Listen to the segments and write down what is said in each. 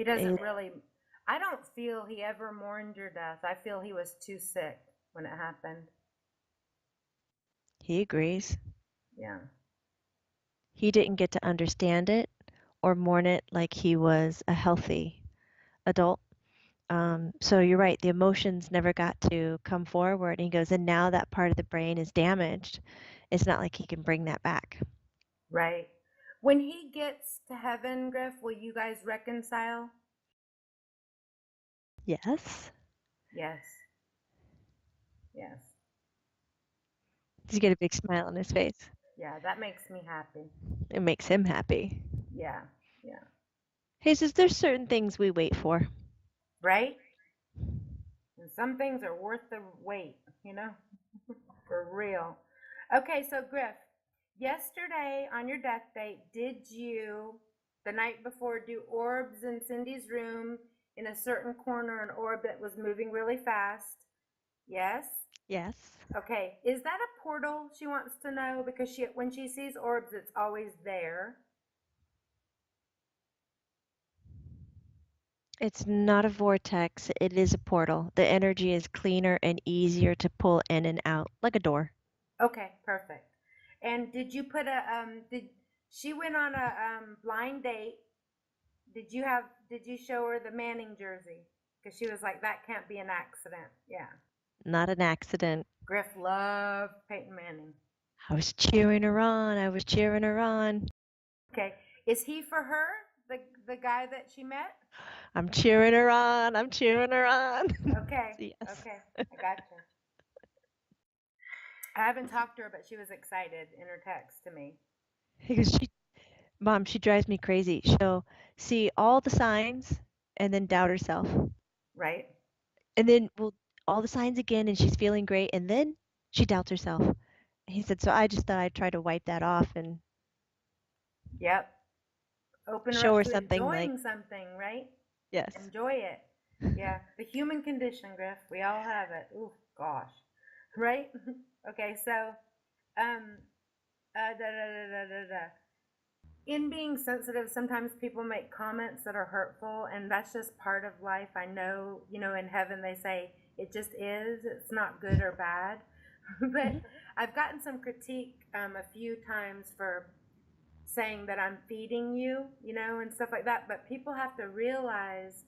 He Eh, doesn't really, I don't feel he ever mourned your death. I feel he was too sick when it happened. He agrees. Yeah. He didn't get to understand it or mourn it like he was a healthy adult. So you're right, the emotions never got to come forward. And he goes, and now that part of the brain is damaged. It's not like he can bring that back. Right. When he gets to heaven, Griff, will you guys reconcile? Yes. Yes. Yes. He's got a big smile on his face. Yeah, that makes me happy. It makes him happy. Yeah. Yeah. He says there's certain things we wait for. Right? And some things are worth the wait, you know? For real. Okay, so Griff, yesterday on your death date, did you, the night before, do orbs in Cindy's room in a certain corner, an orb that was moving really fast? Yes? Yes. Okay, is that a portal, she wants to know, because when she sees orbs, it's always there. It's not a vortex, it is a portal. The energy is cleaner and easier to pull in and out, like a door. Okay, perfect. And did you put a did she went on a blind date? Did you show her the Manning jersey? Because she was like, that can't be an accident. Yeah. Not an accident. Griff loved Peyton Manning. I was cheering her on. I was cheering her on. Okay. Is he for her? The guy that she met? I'm cheering her on. I'm cheering her on. Okay. Yes. Okay. I gotcha. I haven't talked to her, but she was excited in her text to me. Because Mom, she drives me crazy. She'll see all the signs and then doubt herself. Right? And then, well, all the signs again, and she's feeling great. And then she doubts herself. He said, so I just thought I'd try to wipe that off and Yep. Open her show up her to something like, enjoying something, right? yes. Enjoy it. Yeah, the human condition, Griff. We all have it. Ooh, gosh. Right? Okay, so, da, da, da, da, da, da. In being sensitive, sometimes people make comments that are hurtful, and that's just part of life. I know, in heaven they say it just is. It's not good or bad. But Mhm. I've gotten some critique a few times for saying that I'm feeding you, and stuff like that. But people have to realize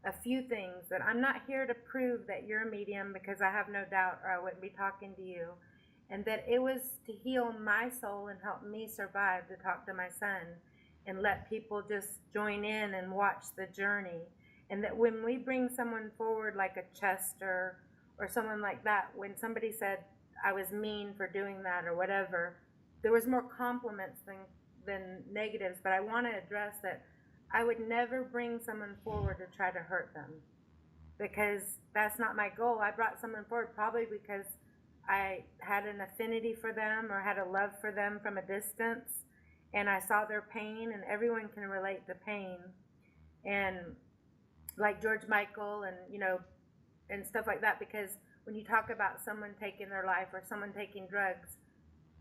a few things, that I'm not here to prove that you're a medium, because I have no doubt or I wouldn't be talking to you. And that it was to heal my soul and help me survive to talk to my son and let people just join in and watch the journey. And that when we bring someone forward like a Chester or someone like that, when somebody said I was mean for doing that or whatever, there was more compliments than negatives. But I want to address that I would never bring someone forward to try to hurt them, because that's not my goal. I brought someone forward probably because I had an affinity for them or had a love for them from a distance, and I saw their pain, and everyone can relate to pain. And like George Michael and and stuff like that, because when you talk about someone taking their life or someone taking drugs,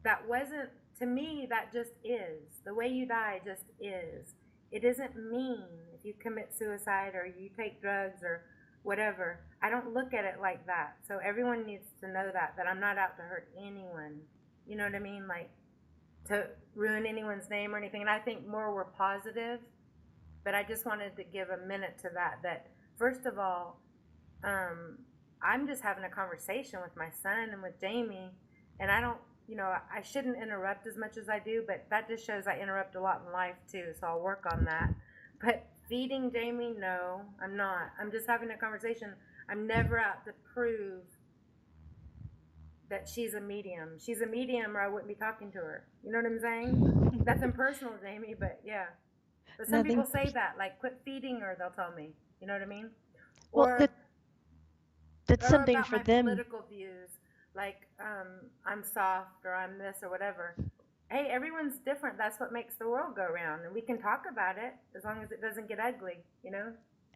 that wasn't, to me, that just is. The way you die just is. It isn't mean if you commit suicide or you take drugs or whatever. I don't look at it like that. So everyone needs to know that I'm not out to hurt anyone. You know what I mean? Like, to ruin anyone's name or anything. And I think more we're positive. But I just wanted to give a minute to that first of all, um, I'm just having a conversation with my son and with Jamie, and I don't, I shouldn't interrupt as much as I do, but that just shows I interrupt a lot in life too, so I'll work on that. But feeding Jamie, no, I'm not. I'm just having a conversation. I'm never out to prove that she's a medium. She's a medium, or I wouldn't be talking to her. You know what I'm saying? That's impersonal, Jamie, but yeah. But some Nothing. people say that, like, quit feeding her, they'll tell me. You know what I mean? Well, Or that's or something about for my them. political views, like I'm soft or I'm this or whatever. Hey, everyone's different. That's what makes the world go round, and we can talk about it as long as it doesn't get ugly.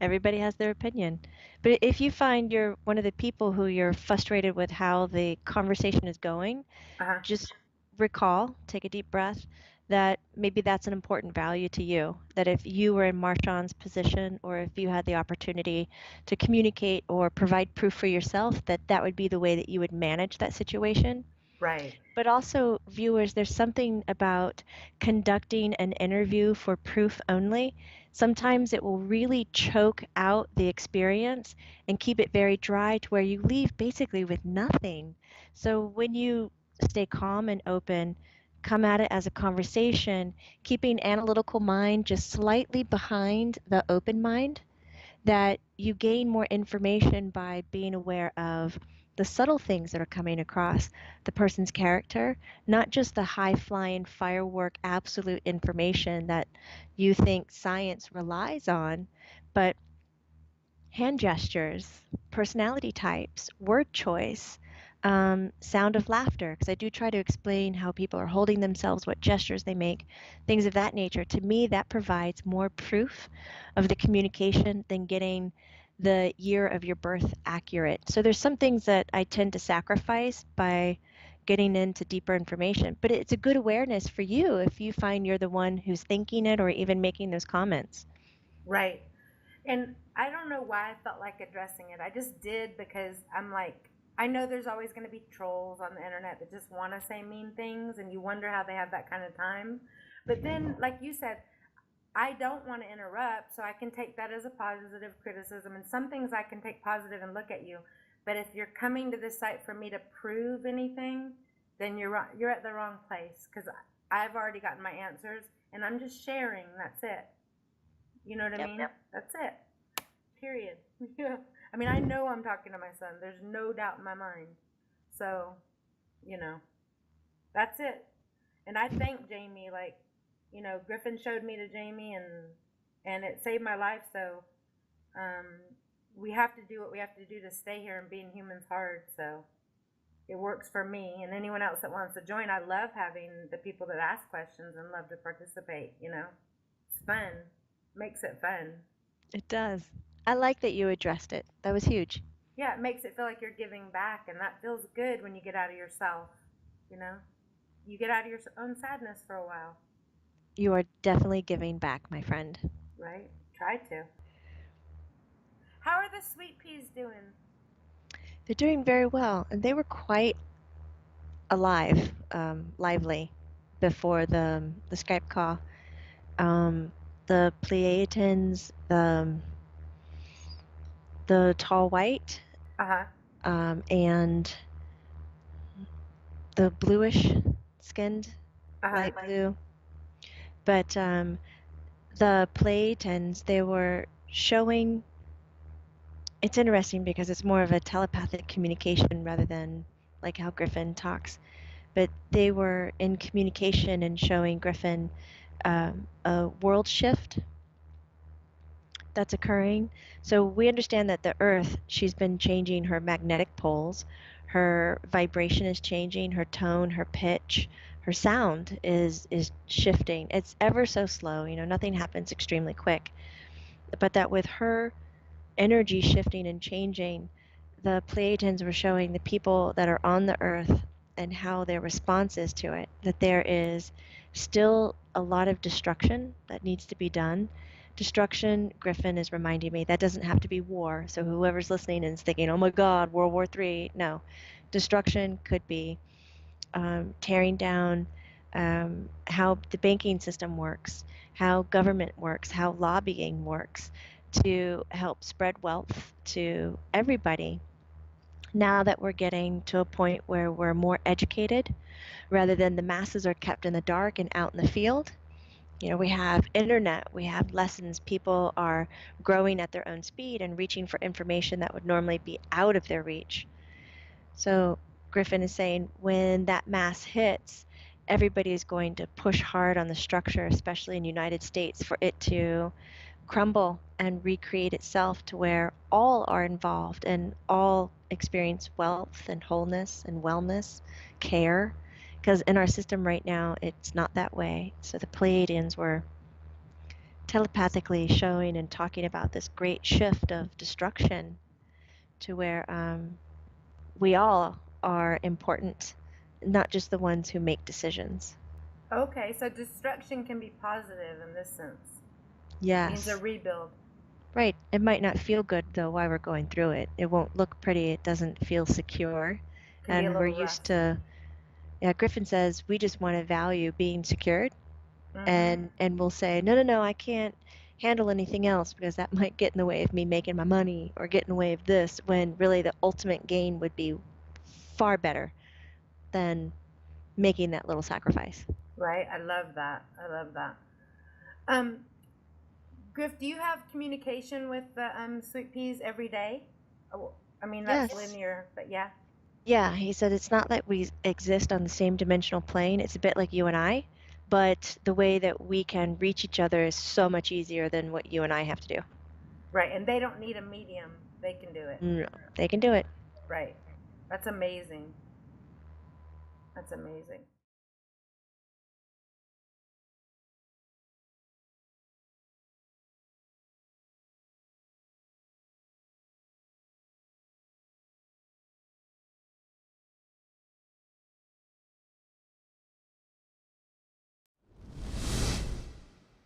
Everybody has their opinion. But if you find you're one of the people who you're frustrated with how the conversation is going, Uh huh. just recall, take a deep breath, that maybe that's an important value to you. That if you were in Marshawn's position, or if you had the opportunity to communicate or provide proof for yourself, that that would be the way that you would manage that situation. Right. But also, viewers, there's something about conducting an interview for proof only. Sometimes it will really choke out the experience and keep it very dry to where you leave basically with nothing. So when you stay calm and open, come at it as a conversation, keeping analytical mind just slightly behind the open mind, that you gain more information by being aware of the subtle things that are coming across the person's character, not just the high flying firework absolute information that you think science relies on, but hand gestures, personality types, word choice, sound of laughter, because I do try to explain how people are holding themselves, what gestures they make, things of that nature. To me, that provides more proof of the communication than getting the year of your birth accurate. So there's some things that I tend to sacrifice by getting into deeper information, but it's a good awareness for you if you find you're the one who's thinking it or even making those comments. Right. And I don't know why I felt like addressing it. I just did because I'm like, I know there's always going to be trolls on the internet that just want to say mean things, and you wonder how they have that kind of time. But then, like you said, I don't want to interrupt, so I can take that as a positive criticism, and some things I can take positive and look at you. But if you're coming to this site for me to prove anything, then you're at the wrong place, because I've already gotten my answers, and I'm just sharing. That's it. You know what I Yep. mean? Yep. That's it. Period. Yeah. I mean, I know I'm talking to my son. There's no doubt in my mind. So, you know, that's it. And I thank Jamie. Like, Griffin showed me to Jamie, and it saved my life. So, um, we have to do what we have to do to stay here, and being human's hard. So it works for me, and anyone else that wants to join. I love having the people that ask questions and love to participate. It's fun. Makes it fun. It does. I like that you addressed it. That was huge. Yeah, it makes it feel like you're giving back, and that feels good when you get out of yourself. You know, you get out of your own sadness for a while, You are definitely giving back, my friend. right? Try to. How are the sweet peas doing? They're doing very well, and they were quite alive, lively before the Skype call. The Pleiadians, the tall white, Uh huh. and the bluish skinned, Uh huh. light blue. But the Pleiadians, they were showing. It's interesting because it's more of a telepathic communication rather than like how Griffin talks. But they were in communication and showing Griffin a world shift that's occurring. So we understand that the Earth, she's been changing her magnetic poles, her vibration is changing, her tone, her pitch, her sound is shifting. It's ever so slow, nothing happens extremely quick. But that with her energy shifting and changing, the Pleiadians were showing the people that are on the earth and how their response is to it, that there is still a lot of destruction that needs to be done. Destruction, Griffin is reminding me, that doesn't have to be war. So whoever's listening and is thinking, oh my God, World War III, no. Destruction could be tearing down how the banking system works, how government works, how lobbying works to help spread wealth to everybody. Now that we're getting to a point where we're more educated, rather than the masses are kept in the dark and out in the field, we have internet, we have lessons, people are growing at their own speed and reaching for information that would normally be out of their reach. So Griffin is saying when that mass hits, everybody is going to push hard on the structure, especially in the United States, for it to crumble and recreate itself to where all are involved and all experience wealth and wholeness and wellness, care. Because in our system right now, it's not that way. So the Pleiadians were telepathically showing and talking about this great shift of destruction to where we all are important not just the ones who make decisions. Okay, so destruction can be positive in this sense. It means a Yes. rebuild. Right. It might not feel good though while we're going through it. It won't look pretty. It doesn't feel secure. Can be a And we're little used rough. to, yeah, Griffin says we just want to value being secured, Mm-hmm. and we'll say, no, no, no, I can't handle anything else because that might get in the way of me making my money or get in the way of this, when really the ultimate gain would be far better than making that little sacrifice. Right. I love that. I love that. Um, Griff, do you have communication with the sweet peas every day? Oh, I mean, that's Yes. linear, but yeah. Yeah, he said it's not that we exist on the same dimensional plane. It's a bit like you and I, but the way that we can reach each other is so much easier than what you and I have to do. Right. And they don't need a medium, they can do it. No, they can do it. Right. That's amazing. That's amazing.